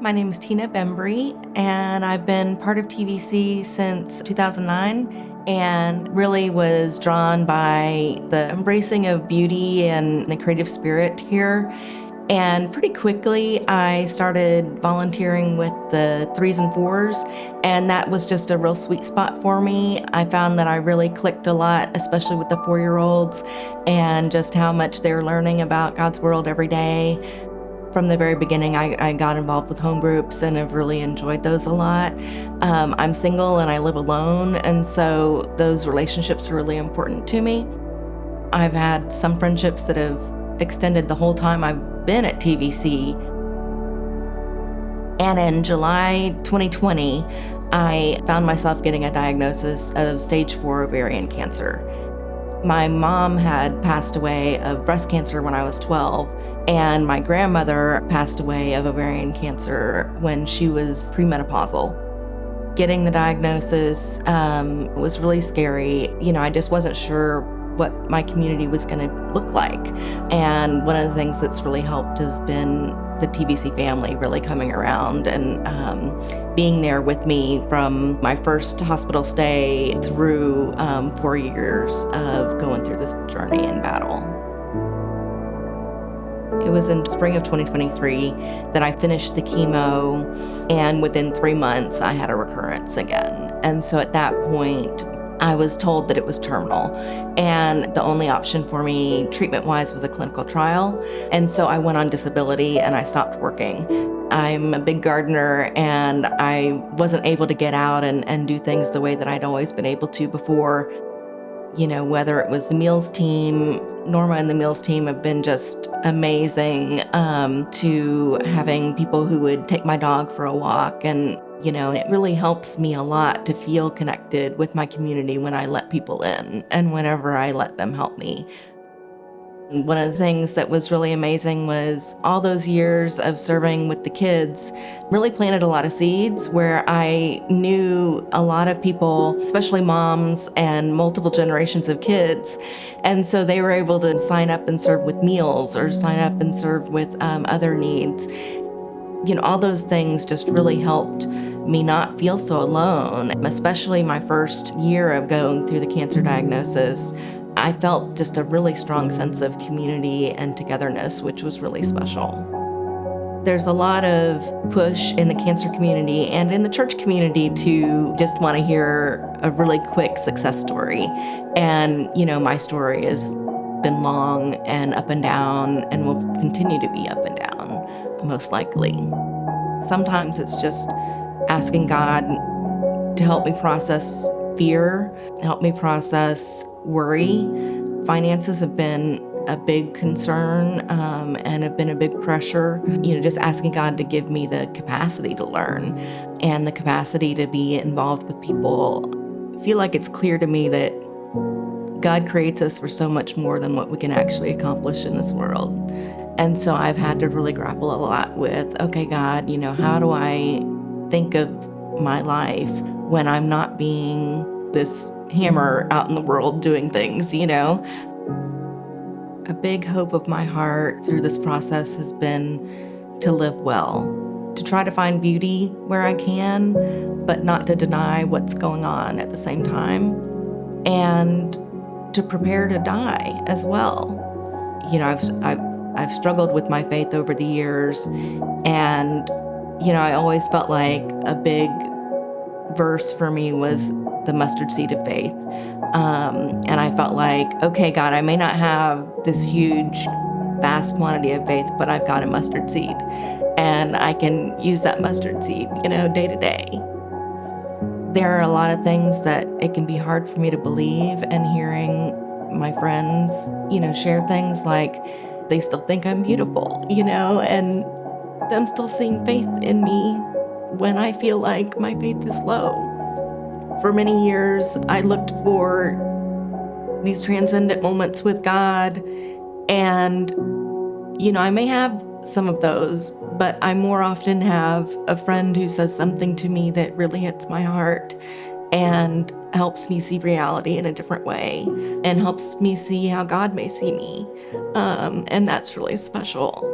My name is Tina Bembry, and I've been part of TVC since 2009 and really was drawn by the embracing of beauty and the creative spirit here. And pretty quickly, I started volunteering with the threes and fours, and that was just a real sweet spot for me. I found that I really clicked a lot, especially with the 4-year-olds, and just how much they're learning about God's world every day. From the very beginning, I got involved with home groups and have really enjoyed those a lot. I'm single and I live alone, and so those relationships are really important to me. I've had some friendships that have extended the whole time I've been at TVC. And in July 2020, I found myself getting a diagnosis of stage 4 ovarian cancer. My mom had passed away of breast cancer when I was 12, and my grandmother passed away of ovarian cancer when she was premenopausal. Getting the diagnosis was really scary. I just wasn't sure what my community was going to look like. And one of the things that's really helped has been the TVC family really coming around and being there with me from my first hospital stay through 4 years of going through this journey and battle. It was in spring of 2023 that I finished the chemo, and within 3 months, I had a recurrence again. And so at that point, I was told that it was terminal, and the only option for me treatment-wise was a clinical trial. And so I went on disability and I stopped working. I'm a big gardener, and I wasn't able to get out and do things the way that I'd always been able to before. Whether it was the meals team, Norma and the meals team have been just amazing, to having people who would take my dog for a walk. And it really helps me a lot to feel connected with my community when I let people in and whenever I let them help me. One of the things that was really amazing was all those years of serving with the kids really planted a lot of seeds where I knew a lot of people, especially moms and multiple generations of kids. And so they were able to sign up and serve with meals or sign up and serve with other needs. All those things just really helped me not feel so alone, especially my first year of going through the cancer diagnosis. I felt just a really strong sense of community and togetherness, which was really special. There's a lot of push in the cancer community and in the church community to just want to hear a really quick success story. And, my story has been long and up and down and will continue to be up and down, most likely. Sometimes it's just asking God to help me process fear, help me process worry. Finances have been a big concern and have been a big pressure. Just asking God to give me the capacity to learn and the capacity to be involved with people. I feel like it's clear to me that God creates us for so much more than what we can actually accomplish in this world. And so I've had to really grapple a lot with, okay, God, how do I think of my life when I'm not being this hammer out in the world doing things, A big hope of my heart through this process has been to live well, to try to find beauty where I can, but not to deny what's going on at the same time, and to prepare to die as well. I've struggled with my faith over the years, and I always felt like a big verse for me was the mustard seed of faith. And I felt like, okay, God, I may not have this huge, vast quantity of faith, but I've got a mustard seed. And I can use that mustard seed, day to day. There are a lot of things that it can be hard for me to believe, and hearing my friends, share things like they still think I'm beautiful, and them still seeing faith in me when I feel like my faith is low. For many years, I looked for these transcendent moments with God, and, I may have some of those, but I more often have a friend who says something to me that really hits my heart and helps me see reality in a different way and helps me see how God may see me. And that's really special.